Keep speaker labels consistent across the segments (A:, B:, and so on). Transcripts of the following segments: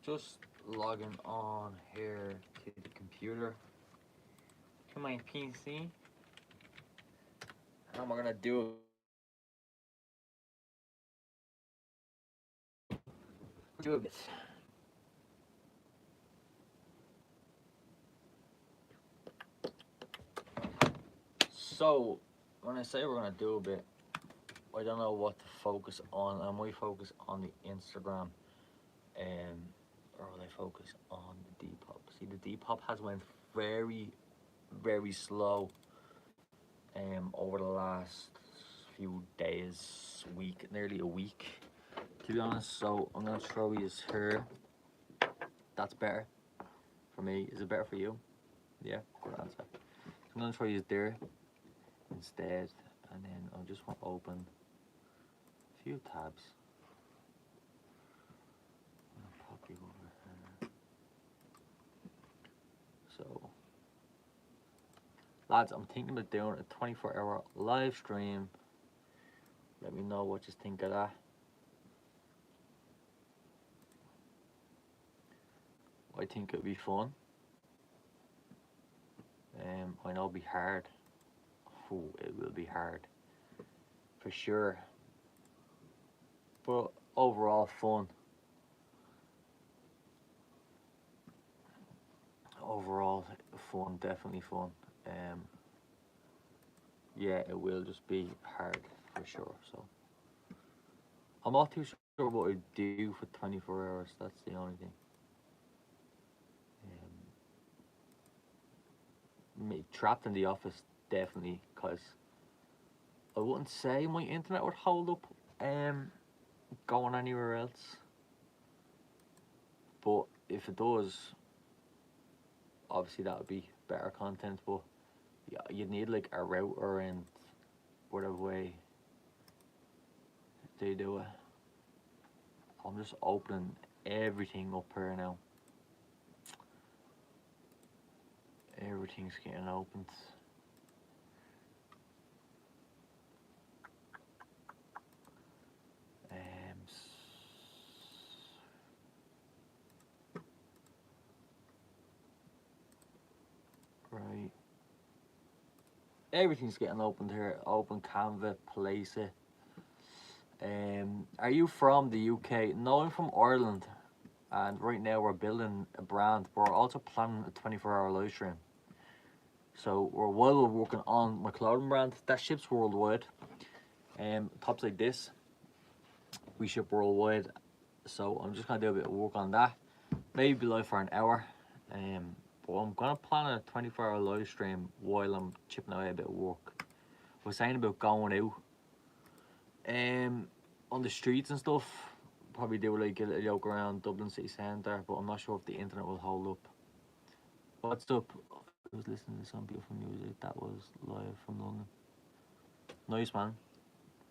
A: Just logging on here to the computer, to my PC, and we're gonna do it. So when I say we're gonna do a bit, I don't know what to focus on. I might focus on the Instagram, um, or will I focus on the Depop? See, the Depop has went very, very slow, over the last few days, week, nearly a week, to be honest. So I'm gonna throw these here. That's better for me. Is it better for you? Yeah, good answer. So I'm gonna throw these there instead, and then I just want to open a few tabs. I'm gonna pop you over here. So, lads, I'm thinking about doing a 24-hour live stream. Let me know what you think of that. I think it'll be fun. I know it'll be hard. Ooh, it will be hard for sure. But overall, fun. Overall, fun, definitely fun. Um, yeah, it will just be hard for sure. So I'm not too sure what I do for 24 hours. That's the only thing. Me trapped in the office, definitely, because I wouldn't say my internet would hold up. Going anywhere else, but if it does, obviously that would be better content. But yeah, you'd need like a router and whatever way they do it. I'm just opening everything up here now. Everything's getting opened. Right. Everything's getting opened here. Open Canva, place it. Are you from the UK? No, I'm from Ireland. And right now we're building a brand. We're also planning a 24-hour live stream. So while we're working on my clothing brand that ships worldwide, tops like this, we ship worldwide. So I'm just gonna do a bit of work on that. Maybe be live for an hour. But I'm gonna plan a 24-hour live stream while I'm chipping away a bit of work. We're saying about going out, on the streets and stuff. Probably do like a joke around Dublin city centre, but I'm not sure if the internet will hold up. What's up? I was listening to some beautiful music that was live from London. Nice, man.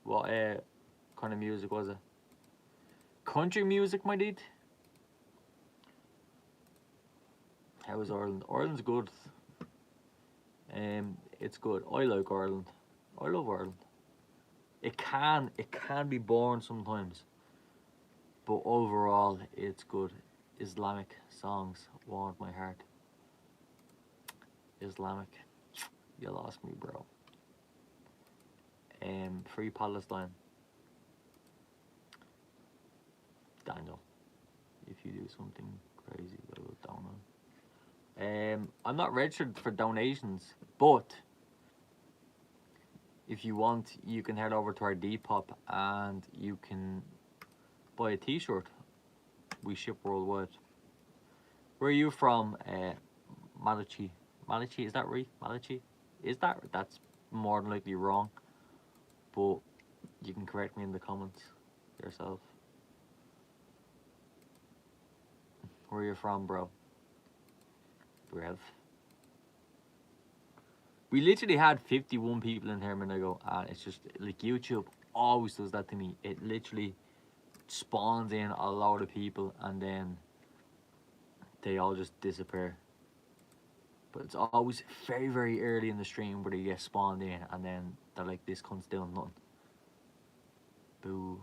A: What kind of music was it? Country music, my dude. How is Ireland? Ireland's good. It's good. I like Ireland. I love Ireland. It can be boring sometimes, but overall it's good. Islamic songs warmed my heart. Islamic, you lost me, bro. Free Palestine, Daniel. If you do something crazy, I will down on. I'm not registered for donations, but if you want, you can head over to our Depop and you can buy a T-shirt. We ship worldwide. Where are you from, Malachi? Malachi, is that right? Malachi? Is that? That's more than likely wrong. But you can correct me in the comments yourself. Where are you from, bro? Brev. We literally had 51 people in here a minute ago, and it's just like YouTube always does that to me. It literally spawns in a lot of people and then they all just disappear. But it's always very, very early in the stream where they get spawned in and then they're like, this cunt's doing nothing. Boo.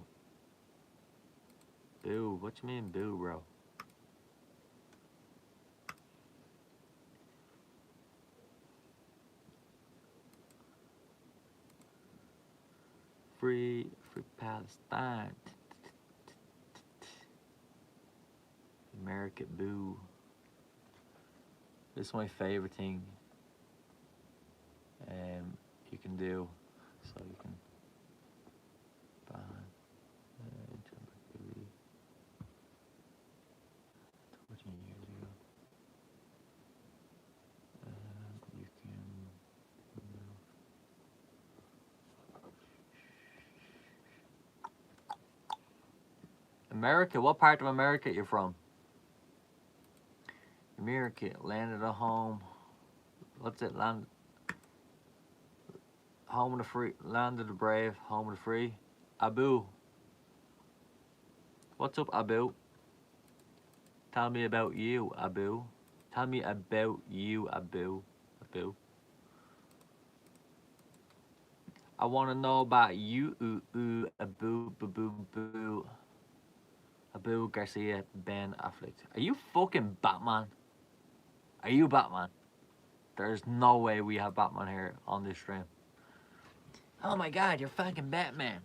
A: Boo. What you mean, boo, bro? free Palestine. America, boo. This is my favorite thing you can do. So you can ban 14 years ago. And you can remove. America, what part of America you're from? America, land of the home. What's it? Land. Home of the free. Land of the brave. Home of the free. Abu. What's up, Abu? Tell me about you, Abu. Tell me about you, Abu. Abu. I want to know about you, Abu, boo, boo, boo. Abu Garcia, Ben Affleck. Are you fucking Batman? Are you Batman? There's no way we have Batman here on this stream. Oh my god, you're fucking Batman.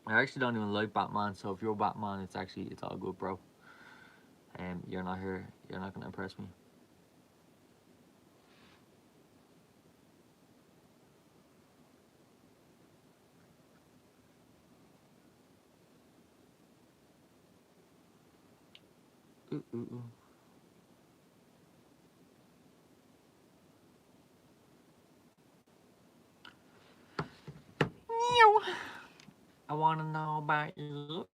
A: I actually don't even like Batman, so if you're Batman, it's all good, bro. You're not here. You're not gonna impress me. Ooh, ooh, ooh. I wanna know about you.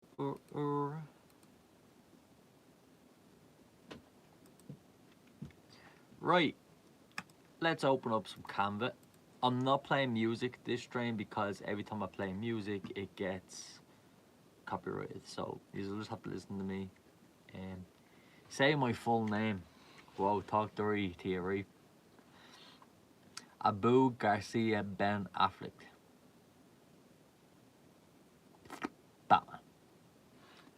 A: Right. Let's open up some Canva. I'm not playing music this stream because every time I play music, it gets copyrighted. So you'll just have to listen to me and say my full name. Whoa, talk dirty to you, right? Abu Garcia Ben Affleck. Batman.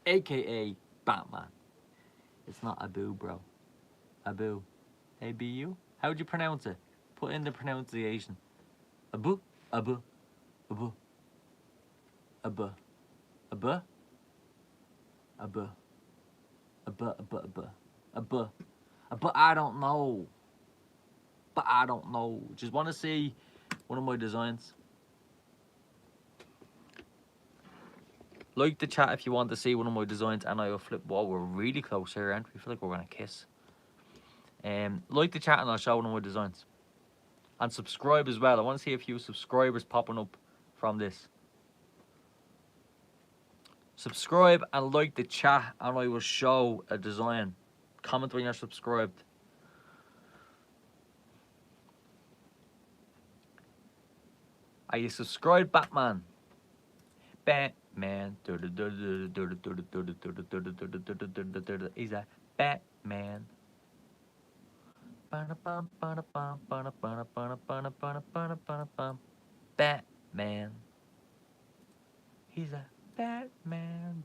A: AKA Batman. It's not Abu, bro. Abu. A-B-U? How would you pronounce it? Put in the pronunciation. Abu? Abu? Abu? Abu? Abu? Abu? Abu? Abu? Abu? Abu? I don't know. But I don't know. Just want to see one of my designs. Like the chat if you want to see one of my designs, and I will flip. Whoa, we're really close here, aren't we? I feel like we're gonna kiss. Like the chat and I'll show one of my designs. And subscribe as well. I want to see a few subscribers popping up from this. Subscribe and like the chat and I will show a design. Comment when you're subscribed. Are you subscribed, Batman? Batman. He's a Batman. Batman. He's a Batman.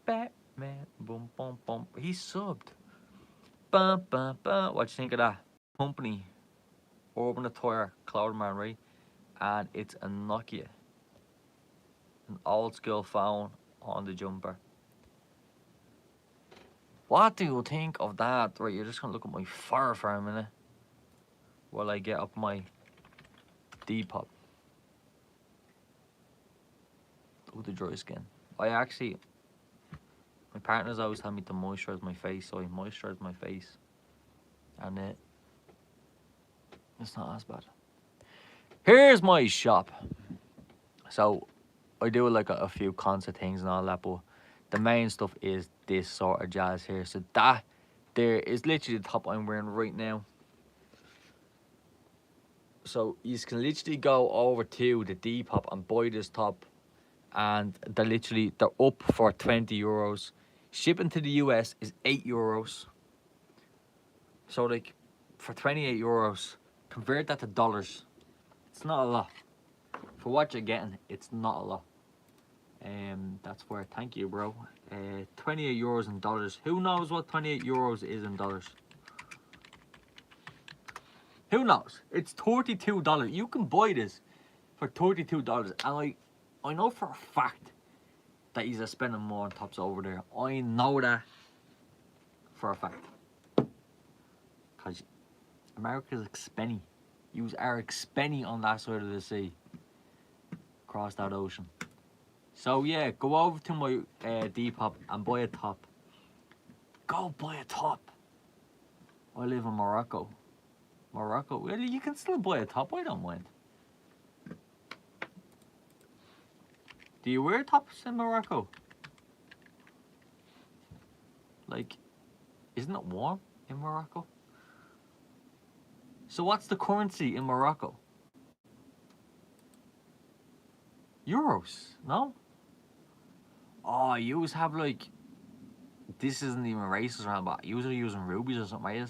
A: Batman. Boom, boom, boom. He's subbed. What you think of that? Company. Urban Attire, Cloudman, right? And it's a Nokia. An old school phone on the jumper. What do you think of that? Right, you're just gonna look at my fur for a minute while I get up my Depop. With the dry skin. My partners always tell me to moisturize my face, so I moisturize my face. And it's not as bad. Here's my shop. So I do like a few concert things and all that, but the main stuff is this sort of jazz here. So that there is literally the top I'm wearing right now. So you can literally go over to the Depop and buy this top, and they're up for 20 euros. Shipping to the US is 8 euros. So like for 28 euros, convert that to dollars. It's not a lot. For what you're getting, it's not a lot. That's where, thank you, bro. 28 euros in dollars. Who knows what 28 euros is in dollars? Who knows? It's $32. You can buy this for $32, and I know for a fact that he's spending more on tops over there. I know that for a fact. Because America's expenny. You are expenny on that side of the sea. Across that ocean. So yeah, go over to my Depop and buy a top. Go buy a top. I live in Morocco. Morocco? Well, you can still buy a top, I don't mind. Do you wear tops in Morocco? Like, isn't it warm in Morocco? So what's the currency in Morocco? Euros, no? Oh, you always have like, this isn't even racist around, but you are using rubies or something, right?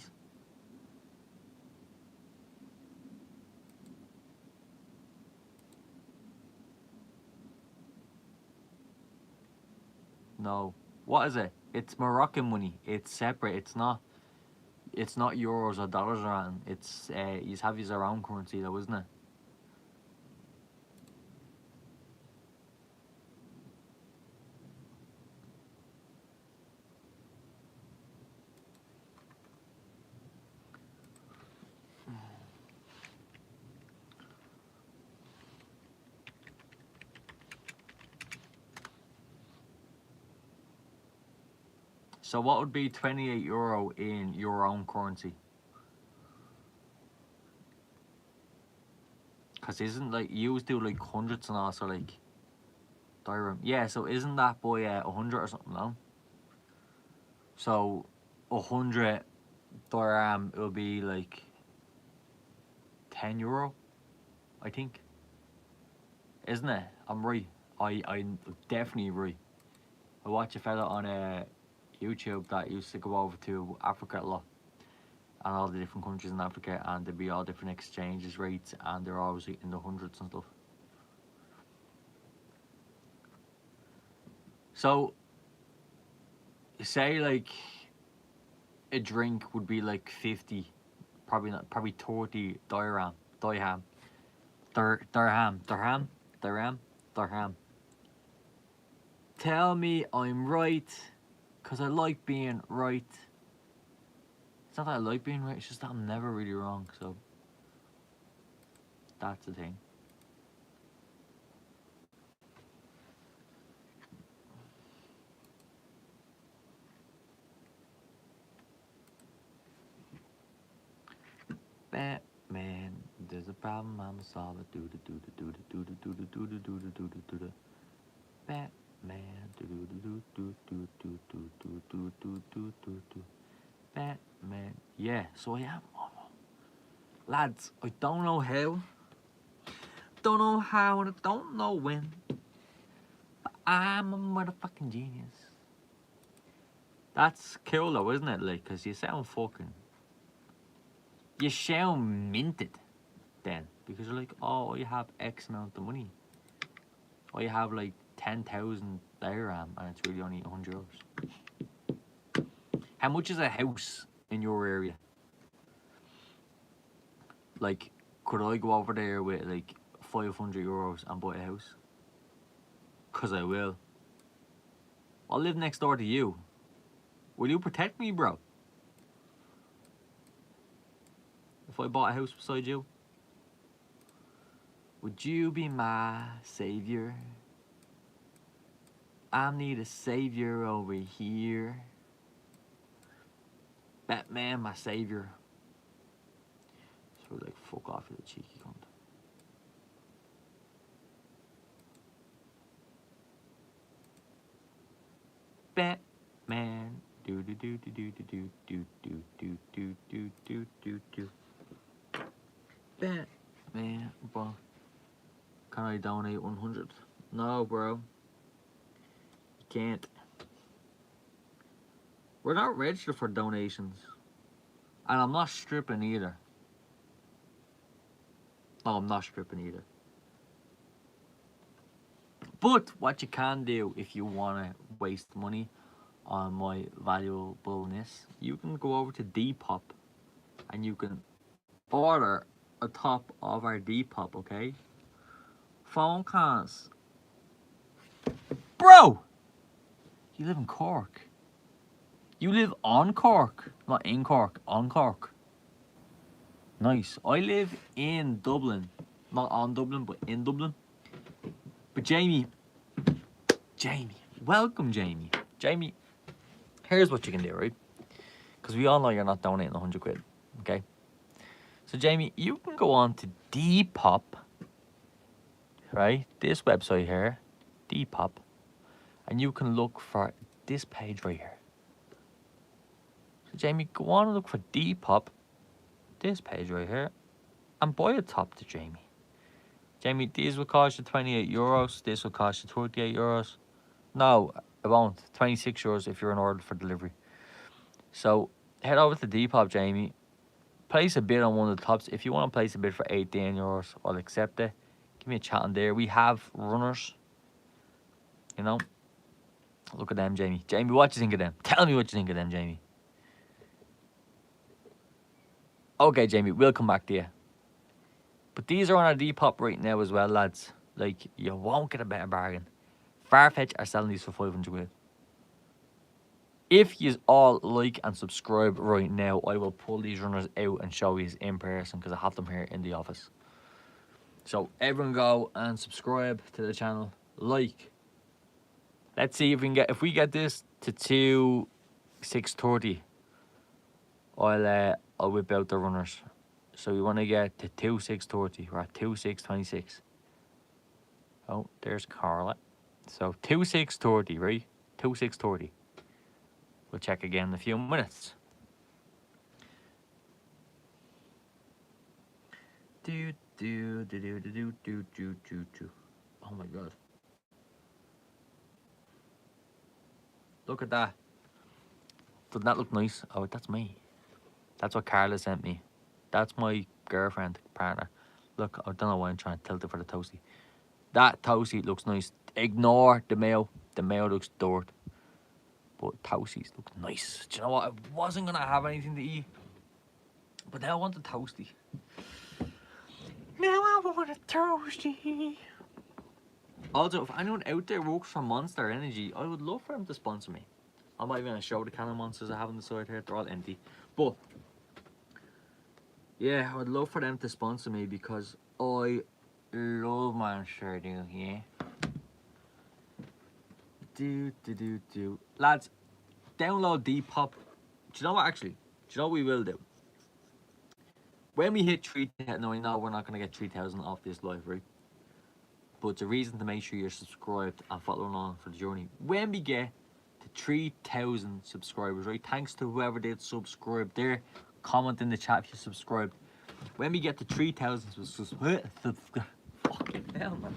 A: No. What is it? It's Moroccan money. It's separate. It's not euros or dollars or anything. It's you have your own currency though, isn't it? So what would be €28 in your own currency? Cause isn't like you do like hundreds and also like dirham. Yeah, so isn't that by 100 or something, no? So 100 dirham will be like €10, I think. Isn't it? I'm right. I'm definitely right. I watch a fella on YouTube that used to go over to Africa a lot and all the different countries in Africa, and there'd be all different exchanges rates, and they're always in the hundreds and stuff. So, say like a drink would be like 50, probably 30 dirham. Tell me I'm right, cause I like being right. It's not that I like being right, it's just that I'm never really wrong, so that's the thing. Batman, there's a problem, I'ma solve it. Do the do the do the do the do the do the do the do the do the Batman, do do do do do do do do do do do do do Batman. Yeah, so I am. Lads, I don't know how. Don't know how and I don't know when. But I'm a motherfucking genius. That's cool though, isn't it? Like, cause you sound fucking. You sound minted then. Because you're like, oh, you have X amount of money. Or you have like 10,000 dirham and it's really only €100. How much is a house in your area? Like, could I go over there with like €500 and buy a house? Cause I will. I'll live next door to you. Will you protect me, bro? If I bought a house beside you? Would you be my savior? I need a savior over here. Batman, my savior. So like, fuck off, you cheeky cunt. Batman. Do do do do do do do do do do do do do do. Batman, bro. Can I donate 100? No, bro. You can't. We're not registered for donations. And I'm not stripping either. No, I'm not stripping either. But what you can do if you want to waste money on my valuableness, you can go over to Depop and you can order a top of our Depop, okay? Phone calls. Bro! You live in Cork. You live on Cork. Not in Cork, on Cork. Nice. I live in Dublin. Not on Dublin, but in Dublin. But Jamie, welcome Jamie. Jamie, here's what you can do, right? Because we all know you're not donating 100 quid, okay? So Jamie, you can go on to Depop, right? This website here, Depop, and you can look for this page right here. So Jamie, go on and look for Depop, this page right here, and buy a top to Jamie. Jamie, these will cost you 28 euros. This will cost you 38 euros. No, it won't. 26 euros if you're in order for delivery. So head over to Depop, Jamie. Place a bid on one of the tops. If you want to place a bid for 18 euros, I'll accept it. Give me a chat on there. We have runners. You know. Look at them, Jamie. Jamie, what do you think of them? Tell me what you think of them, Jamie. Okay, Jamie, we'll come back to you. But these are on our Depop right now as well, lads. Like, you won't get a better bargain. Farfetch are selling these for 500 quid. If you all like and subscribe right now, I will pull these runners out and show you in person because I have them here in the office. So everyone go and subscribe to the channel. Like. Let's see if we can get, if we get this to 2630, I'll whip out the runners. So we want to get to 2630. We're at 2626. Oh, there's Carla. So 2630, right? 2630. We'll check again in a few minutes. Do do do do do do do do do. Oh my god. Look at that. Doesn't that look nice? Oh, that's me. That's what Carla sent me. That's my girlfriend, partner. Look, I don't know why I'm trying to tilt it for the toasty. That toasty looks nice. Ignore the mayo. The mayo looks dirt. But toasties look nice. Do you know what? I wasn't going to have anything to eat. But now I want a toasty. Now I want a toasty. Also, if anyone out there works for Monster Energy, I would love for them to sponsor me. I'm not even going to show the can of Monsters I have on the side here. They're all empty. But yeah, I would love for them to sponsor me because I love Monster, yeah. Do. Lads, download Depop. Do you know what, actually? Do you know what we will do? When we hit 3,000, no, I know we're not going to get 3,000 off this live, right? But it's a reason to make sure you're subscribed and following on for the journey. When we get to 3,000 subscribers, right? Thanks to whoever did subscribe there. Comment in the chat if you subscribed. When we get to 3,000 fucking hell, man.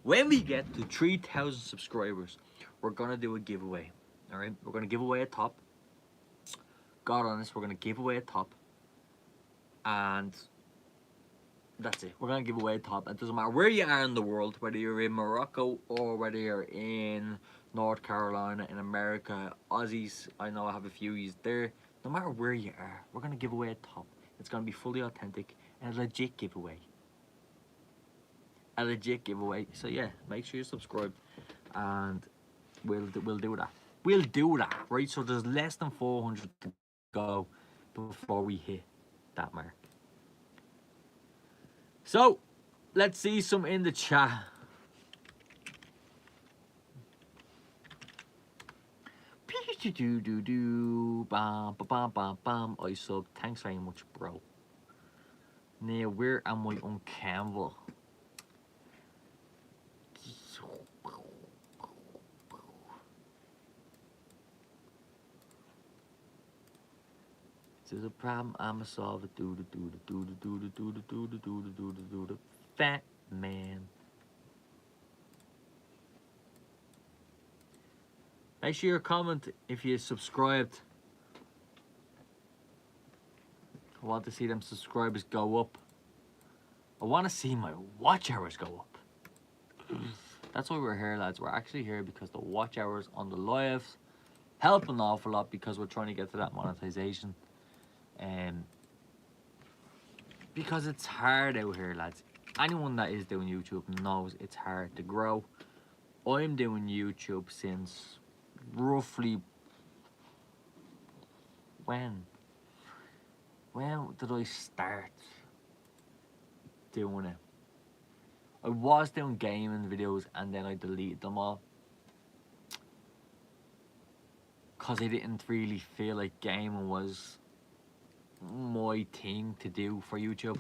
A: When we get to 3,000 subscribers, we're gonna do a giveaway. All right, we're gonna give away a top. God honest, we're gonna give away a top, and that's it. We're gonna give away a top. It doesn't matter where you are in the world, whether you're in Morocco or whether you're in North Carolina, in America, Aussies. I know I have a few E's there. No matter where you are, we're gonna give away a top. It's gonna be fully authentic and a legit giveaway. A legit giveaway. So yeah, make sure you're subscribed, and we'll do that. We'll do that, right? So there's less than 400 to go before we hit that mark. So let's see some in the chat. Bam, bam, bam, bam. I sub. Thanks very much, bro. Now, where am I on Canva? There's a problem, I'ma solve it. Do the fat man. Make sure you comment if you subscribed. I want to see them subscribers go up. I want to see my watch hours go up. That's why we're here, lads. We're actually here because the watch hours on the lives help an awful lot because we're trying to get to that monetization. because it's hard out here, lads. Anyone that is doing YouTube knows it's hard to grow. I'm doing YouTube since roughly when? When did I start doing it? I was doing gaming videos and then I deleted them all. Because I didn't really feel like gaming was my thing to do for YouTube.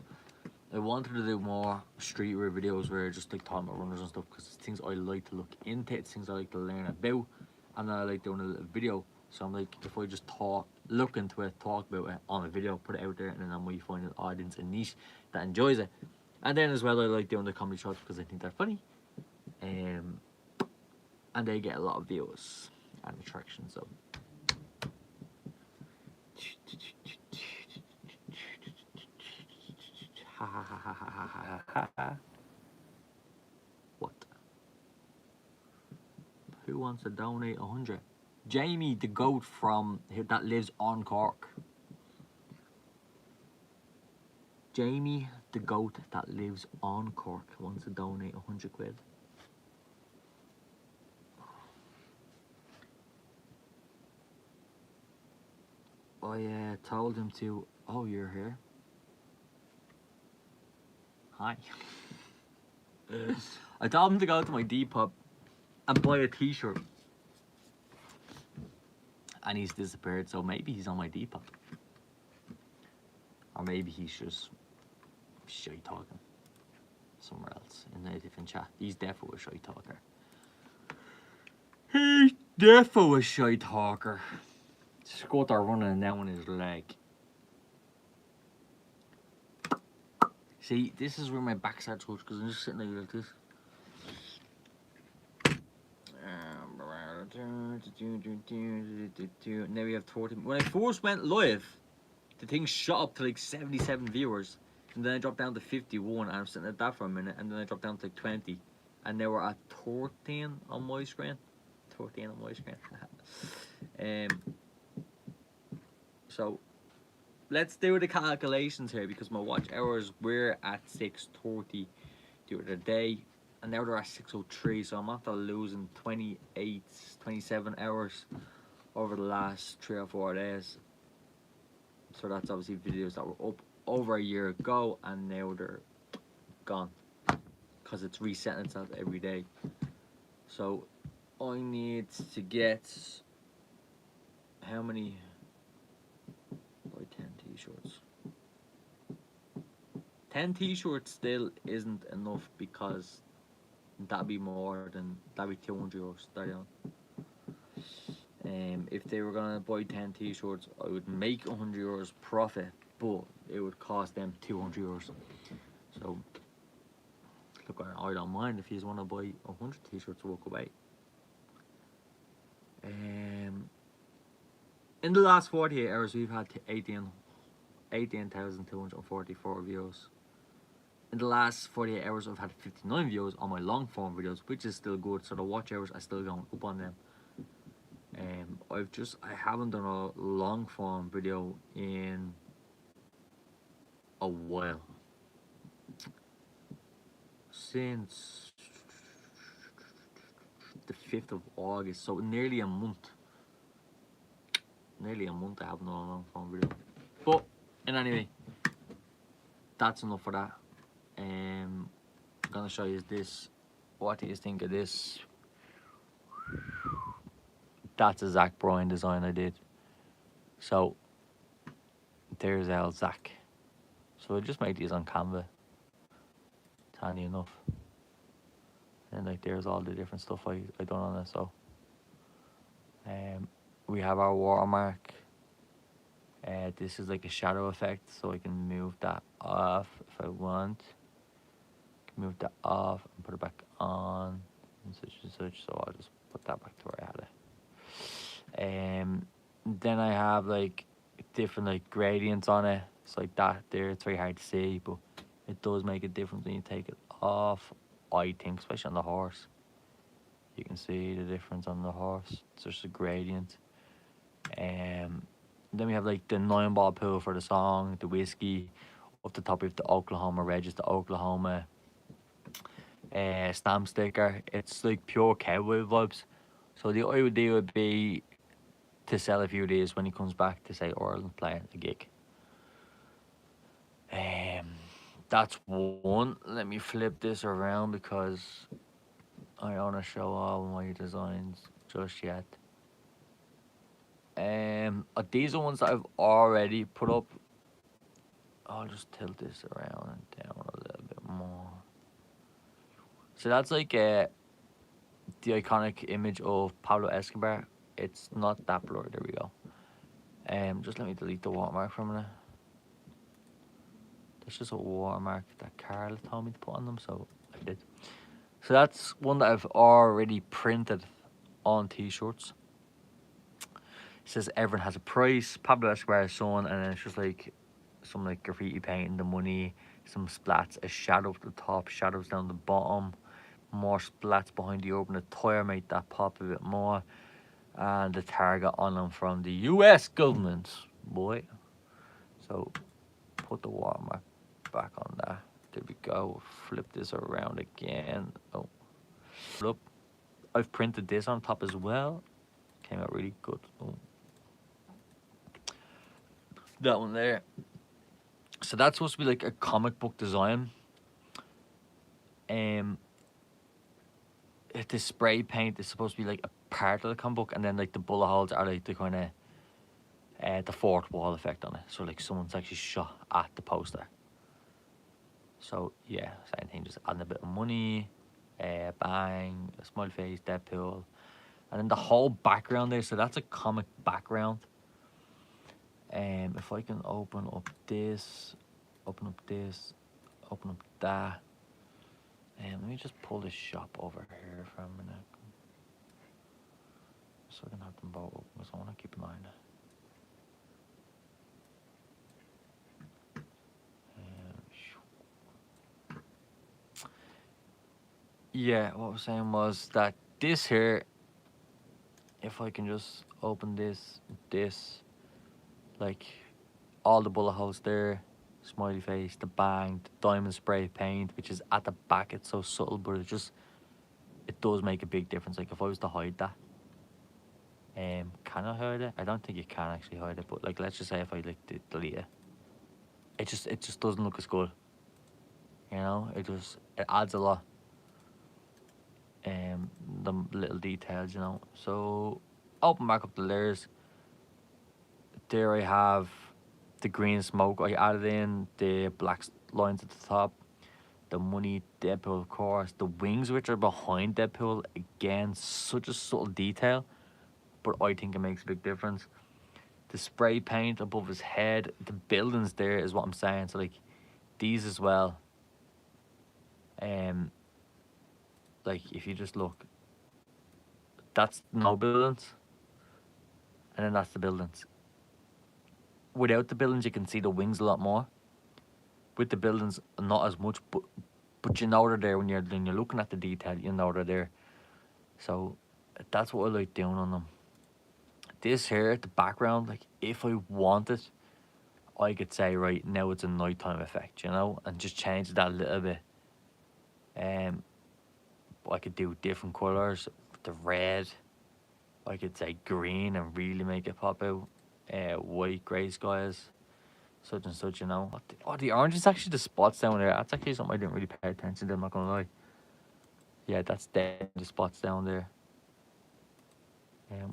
A: I wanted to do more streetwear videos where I just like talking about runners and stuff because it's things I like to look into, it's things I like to learn about, and then I like doing a little video. So I'm like, if I just look into it, talk about it on a video, put it out there, and then I might find an audience, a niche that enjoys it. And then as well, I like doing the comedy shots because I think they're funny, and they get a lot of views and attraction. So. What? Who wants to donate 100? Jamie, the goat from that lives on Cork. Jamie, the goat that lives on Cork, wants to donate 100 quid. I told him to. Oh, you're here. Hi. I told him to go to my Depop and buy a t-shirt. And he's disappeared, so maybe he's on my Depop. Or maybe he's just shy talking somewhere else in a different chat. He's definitely a shy talker. He's definitely a shy talker. Scooter running down his leg. See, this is where my back starts to because I'm just sitting there like this. Now we have 40. When I first went live, the thing shot up to like 77 viewers, and then I dropped down to 51, and I'm sitting at that for a minute, and then I dropped down to like 20, and now we're at 13 on my screen. 13 on my screen. So let's do the calculations here because my watch hours were at 6:30 the other day, and now they're at 6:03. So I'm after losing 28, 27 hours over the last 3 or 4 days. So that's obviously videos that were up over a year ago, and now they're gone because it's resetting itself every day. So I need to get how many? Buy 10 t-shirts. 10 t-shirts still isn't enough because that'd be that'd be 200 euros. If they were gonna buy 10 t-shirts, I would make 100 euros profit, but it would cost them 200 euros. So look, I don't mind if you want to buy 100 t-shirts, walk away. In the last 48 hours, we've had 18,244 views. In the last 48 hours, I've had 59 views on my long form videos, which is still good. So the watch hours are still going up on them. I haven't done a long form video in a while. Since the 5th of August, so nearly a month. Nearly a month I haven't done a long form video. But, anyway, that's enough for that. I'm gonna show you this. What do you think of this? That's a Zach Bryan design I did. So there's our Zach. So I just made these on Canva. It's handy enough. And like there's all the different stuff I done on it. So we have our watermark. This is like a shadow effect, so I can move that off if I want. Move that off and put it back on and such. So I'll just put that back to where I had it. Then I have like different like gradients on it. It's like that there. It's very hard to see, but it does make a difference when you take it off. I think, especially on the horse, you can see the difference on the horse. It's just a gradient. Then we have like the 9-ball pool for the song, the whiskey. Up the top, we have the Oklahoma Red, just the Oklahoma stamp sticker. It's like pure cowboy vibes. So the idea would be to sell a few of these when he comes back to say Ireland playing a gig. That's one. Let me flip this around because I don't want to show all my designs just yet. These are ones that I've already put up. I'll just tilt this around and down a little bit more. So that's like the iconic image of Pablo Escobar. It's not that blurry. There we go. Just let me delete the watermark from it. That's just a watermark that Carl told me to put on them, so I did. So that's one that I've already printed on t-shirts. It says everyone has a price, Pablo Escobar's son, and then it's just like some like graffiti painting, the money, some splats, a shadow at the top, shadows down the bottom, more splats behind the open, the tire make that pop a bit more, and the target on them from the US government, boy. So put the watermark back on that. There we go. Flip this around again. Oh, look, I've printed this on top as well. Came out really good. Oh. That one there. So that's supposed to be like a comic book design. The spray paint is supposed to be like a part of the comic book, and then like the bullet holes are like the kind of the fourth wall effect on it. So like someone's actually shot at the poster. So yeah, same thing, just adding a bit of money, bang, a smiley face, Deadpool, and then the whole background there. So that's a comic background. If I can open up this, open up that. Let me just pull this shop over here for a minute, so I can have them both open, because I want to keep an eye on it. Yeah, what I was saying was that this here, if I can just open this, like all the bullet holes there, smiley face, the bang, the diamond spray paint, which is at the back, it's so subtle, but it does make a big difference. Like if I was to hide that, can I hide it? I don't think you can actually hide it, but like let's just say if I like delete it, it just doesn't look as good. You know, it adds a lot. The little details, you know. So open back up the layers. There I have the green smoke. I added in the black lines at the top. The money, Deadpool, of course. The wings, which are behind Deadpool, again, such a subtle detail, but I think it makes a big difference. The spray paint above his head, the buildings there is what I'm saying. So like these as well. Like if you just look, that's no buildings, and then that's the buildings. Without the buildings, you can see the wings a lot more. With the buildings, not as much, but you know they're there when you're looking at the detail. You know they're there. So that's what I like doing on them. This here, the background, like if I wanted, I could say right now it's a nighttime effect, you know, and just change that a little bit. I could do different colors. The red, I could say green and really make it pop out. White, grey skies, such and such, you know. Oh, the orange is actually the spots down there. That's actually something I didn't really pay attention to, I'm not gonna lie. Yeah, that's the spots down there.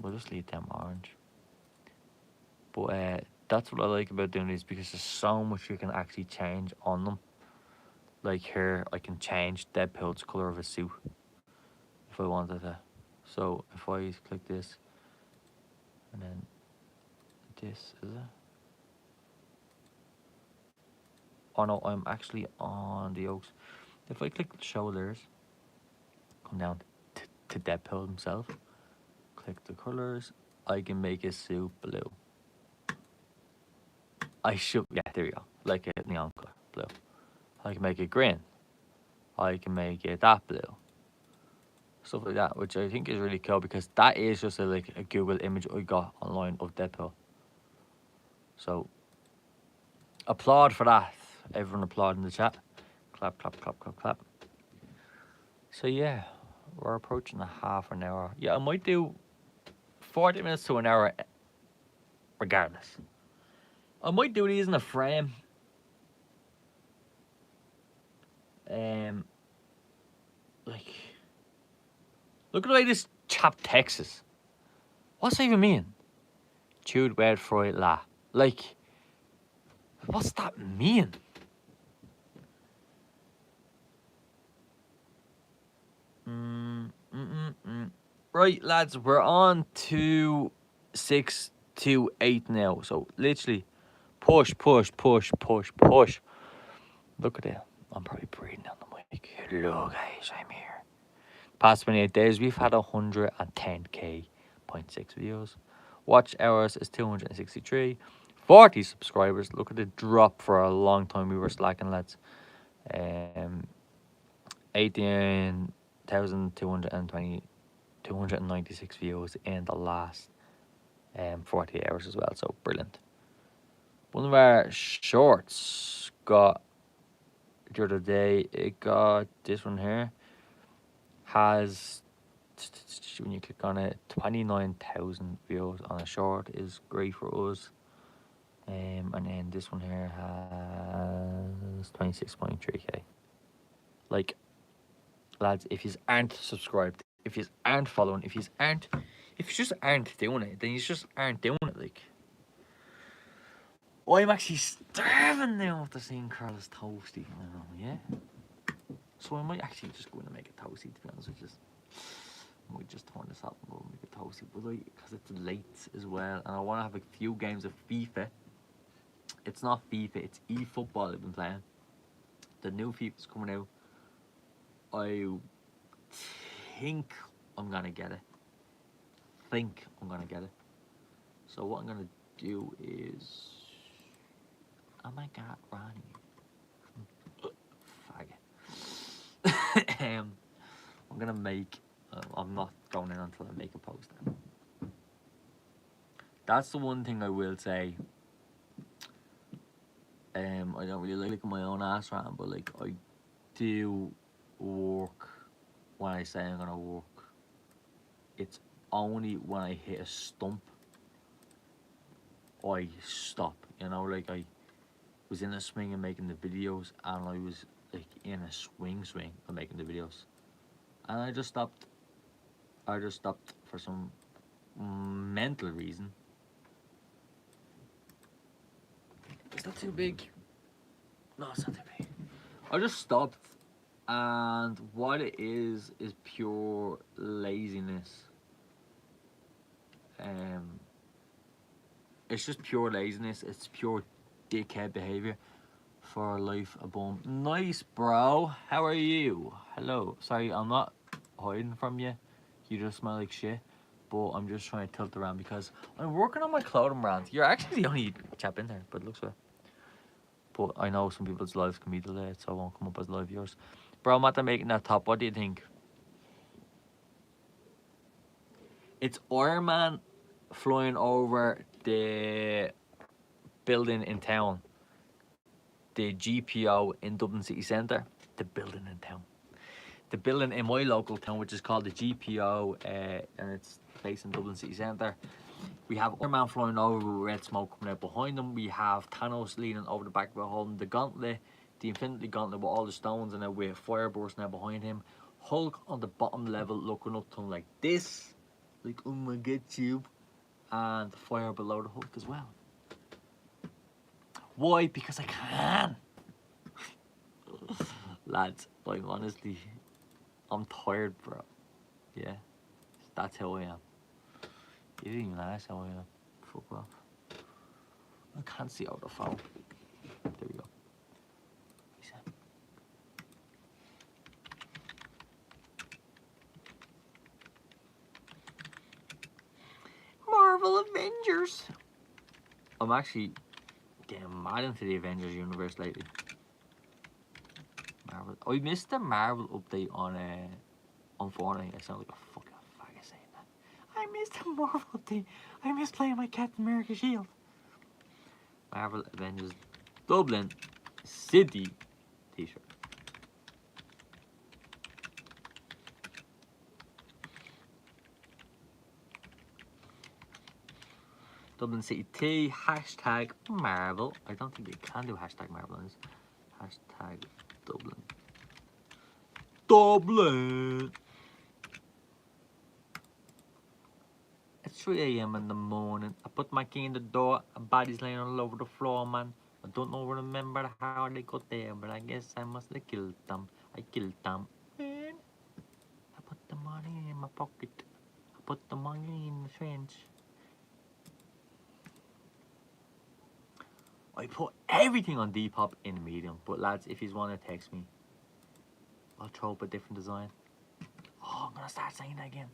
A: We'll just leave them orange. But that's what I like about doing these, because there's so much you can actually change on them. Like here, I can change Deadpool's colour of his suit if I wanted to. So if I click this, and then this, is it? Oh no, I'm actually on the Oaks. If I click the shoulders, come down to Deadpool himself, click the colours, I can make his suit blue. Yeah, there we go, like a neon colour, blue. I can make it green. I can make it that blue. Stuff like that, which I think is really cool, because that is just like a Google image I got online of Deadpool. So applaud for that. Everyone applaud in the chat. Clap, clap, clap, clap, clap. So yeah, we're approaching a half an hour. Yeah, I might do 40 minutes to an hour regardless. I might do these in a frame. Like, look at the way this chap Texas. What's that even mean? Chewed word for la. Like, what's that mean? Right, lads, we're on to 6 to 8 now. So literally, push, push, push, push, push. Look at it. I'm probably breathing down the mic. Hello, guys, I'm here. Past 28 days, we've had 110k.6 views. Watch hours is 263. 40 subscribers. Look at the drop for a long time. We were slacking, lads. 296 views in the last 48 hours as well. So brilliant. One of our shorts got the other day. It got this one here. Has, when you click on it, 29,000 views on a short is great for us. And then this one here has 26.3k. Like, lads, if you aren't subscribed, if you aren't following, if you just aren't doing it, then you just aren't doing it. Like, I'm actually starving now after seeing Carlos Toasty. Yeah. So I might actually just go in and make a toasty, to be honest with you. I might just turn this up and go and make a toasty, but because it's late as well, and I want to have a few games of FIFA. It's not FIFA, it's eFootball I've been playing. The new FIFA's coming out. I think I'm gonna get it. So what I'm gonna do is, oh my god, Ronnie, faggot. I'm gonna make. I'm not going in until I make a post. That's the one thing I will say. I don't really like my own ass around, but like I do work when I say I'm gonna work. It's only when I hit a stump I stop. You know, like I was in a swing and making the videos, and I was like in a swing and making the videos, and I just stopped for some mental reason. Is that too big? No, it's not too big. I just stopped, and what it is pure laziness. It's just pure laziness. It's pure dickhead behavior for life a bum. Nice, bro. How are you? Hello. Sorry, I'm not hiding from you. You just smell like shit. But I'm just trying to tilt around because I'm working on my clothing brand. You're actually the only chap in there, but it looks well. But I know some people's lives can be delayed, so I won't come up as live yours. Bro, I'm after making that top. What do you think? It's Iron Man flying over the building in town. The GPO in Dublin City Centre. The building in town. The building in my local town, which is called the GPO, and it's based in Dublin City Centre. We have Iron Man flying over with red smoke coming out behind him. We have Thanos leaning over the back of it, holding the gauntlet, the Infinity Gauntlet with all the stones, and then with fire bursting out behind him. Hulk on the bottom level looking up to him like this, like, oh my god, tube, and fire below the Hulk as well. Why? Because I can. Lads, like, honestly, I'm tired, bro. Yeah, that's how I am. You didn't even ask how I am. Fuck off. I can't see out the phone. There we go. Marvel Avengers. I'm actually getting mad into the Avengers universe lately. Marvel. I missed the Marvel update on Fortnite. I sound like a fucking faggot saying that. I missed the Marvel update. I miss playing my Captain America shield. Marvel Avengers Dublin City t-shirt. Dublin City T, hashtag Marvel. I don't think you can do hashtag Marvel on this. Hashtag Dublin. Dublin! It's 3 AM in the morning. I put my key in the door. A body's laying all over the floor, man. I don't know remember how they got there, but I guess I must have killed them. I killed them. Man, I put the money in my pocket. I put the money in the trench. I put everything on Depop in medium, but lads, if you want to text me, I'll throw up a different design. Oh, I'm gonna start saying that again.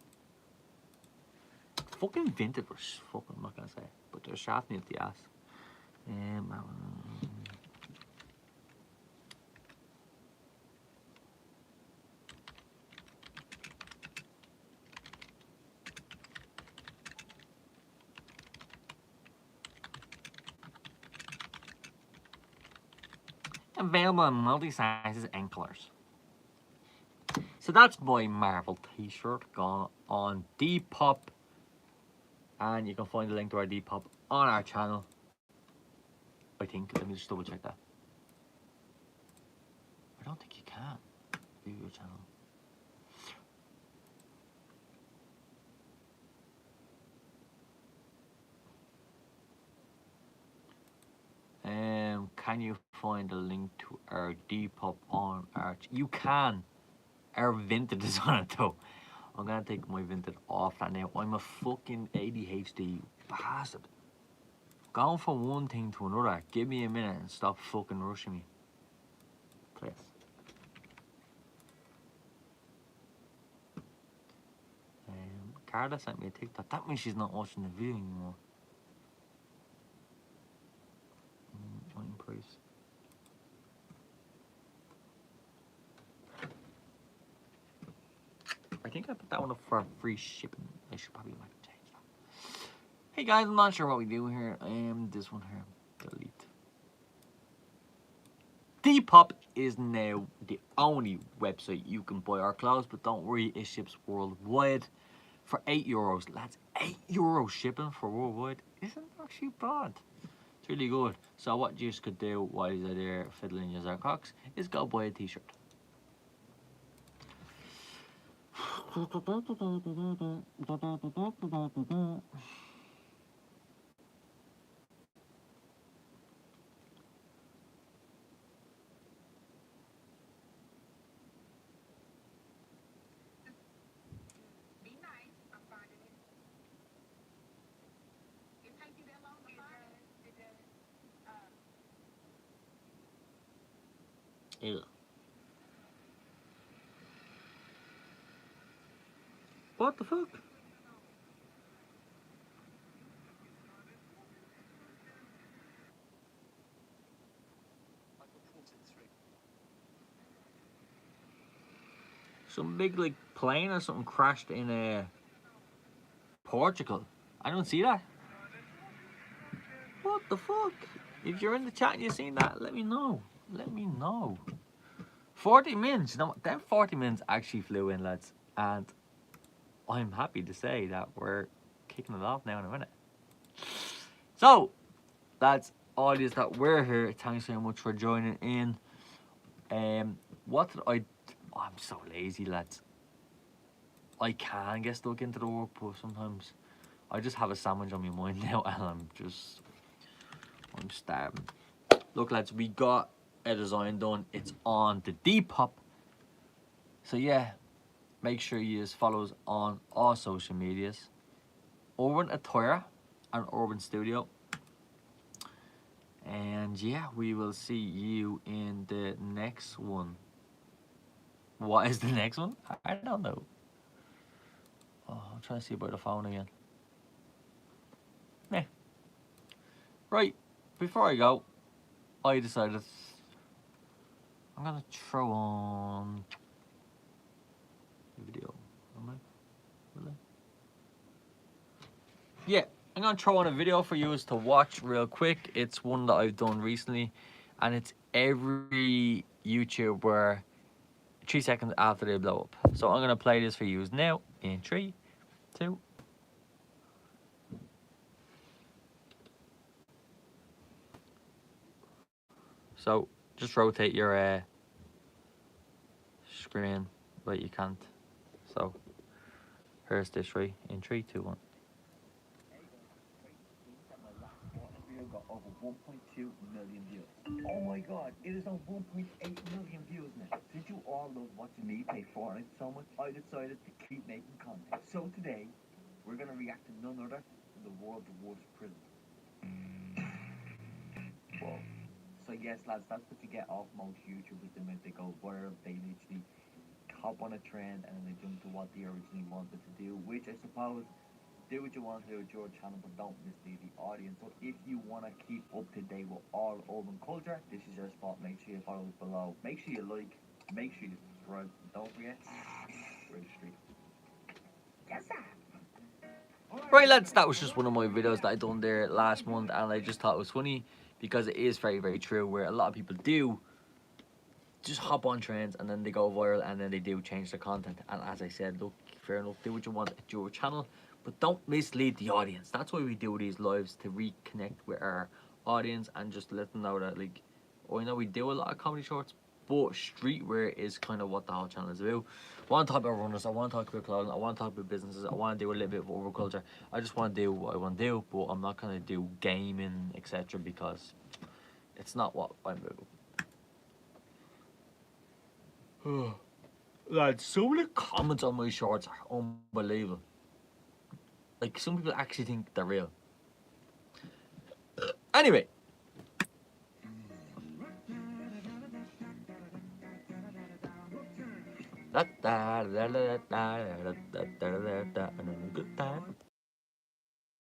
A: Fucking vintage was fucking, I'm not gonna say, but they're shafting at the ass. Available in multi-sizes and colours. So that's my Marvel t-shirt gone on Depop, and you can find the link to our Depop on our channel. I think, let me just double check that. I don't think you can view your channel. Can you find a link to our Depop on our... You can. Our Vinted is on it though. I'm gonna take my Vinted off that now. I'm a fucking ADHD bastard. Going from one thing to another. Give me a minute and stop fucking rushing me. Please. Carla sent me a TikTok. That means she's not watching the video anymore. Join price. I think I put that one up for free shipping. I should probably like change that. Hey guys, I'm not sure what we do here. This one here. Delete. Depop is now the only website you can buy our clothes, but don't worry, it ships worldwide for €8. That's €8 shipping for worldwide. Isn't actually bad. It's really good. So what you could do while you're there fiddling your cocks is go buy a t-shirt. Ew. What the fuck? Some big like plane or something crashed in Portugal. I don't see that. What the fuck? If you're in the chat and you've seen that, let me know. Let me know. 40 mins. You know what? Them 40 mins actually flew in, lads. And I'm happy to say that we're kicking it off now in a minute. So, that's all it is that we're here. Thanks so much for joining in. What did I... Oh, I'm so lazy, lads. I can get stuck into the work, but sometimes I just have a sandwich on my mind now and I'm starving. Look, lads, we got a design done. It's on the Depop. So yeah, make sure you follow us on all social medias. Urban Attire and Urban Studio. And yeah, we will see you in the next one. What is the next one? I don't know. Oh, I'm trying to see about the phone again. Meh. Right, before I go, I decided I'm gonna throw on the video. Am I? Will I? Yeah, I'm gonna throw on a video for you to watch real quick. It's one that I've done recently, and it's every YouTuber 3 seconds after they blow up. So I'm gonna play this for you now in 3, 2. So just rotate your screen, but you can't. So here's this three in 3, 2, 1. Got over 1.2 million views. Oh my god, it is on 1.8 million views now. Since you all love watching me play Fortnite so much, I decided to keep making content. So today, we're gonna react to none other than the world's worst prison. Whoa. So yes, lads, that's what you get off most YouTubers the minute they go viral. They literally hop on a trend and then they jump to what they originally wanted to do, which I suppose do what you want to do with your channel, but don't mislead the audience. So if you want to keep up to date with all urban culture, this is your spot. Make sure you follow us below. Make sure you like. Make sure you subscribe. Don't forget, we're the street. Yes, sir. Right, lads, that was just one of my videos that I done there last month, and I just thought it was funny because it is very, very true, where a lot of people do just hop on trends and then they go viral and then they do change their content. And as I said, look, fair enough, do what you want at your channel, but don't mislead the audience. That's why we do these lives, to reconnect with our audience and just let them know that, like, oh, I know we do a lot of comedy shorts, but streetwear is kind of what the whole channel is about. I want to talk about runners, I want to talk about clothing, I want to talk about businesses, I want to do a little bit of overculture. I just want to do what I want to do, but I'm not going to do gaming, etc., because it's not what I'm about. Lads, some of the comments on my shorts are unbelievable. Like, some people actually think they're real. Anyway. Good time.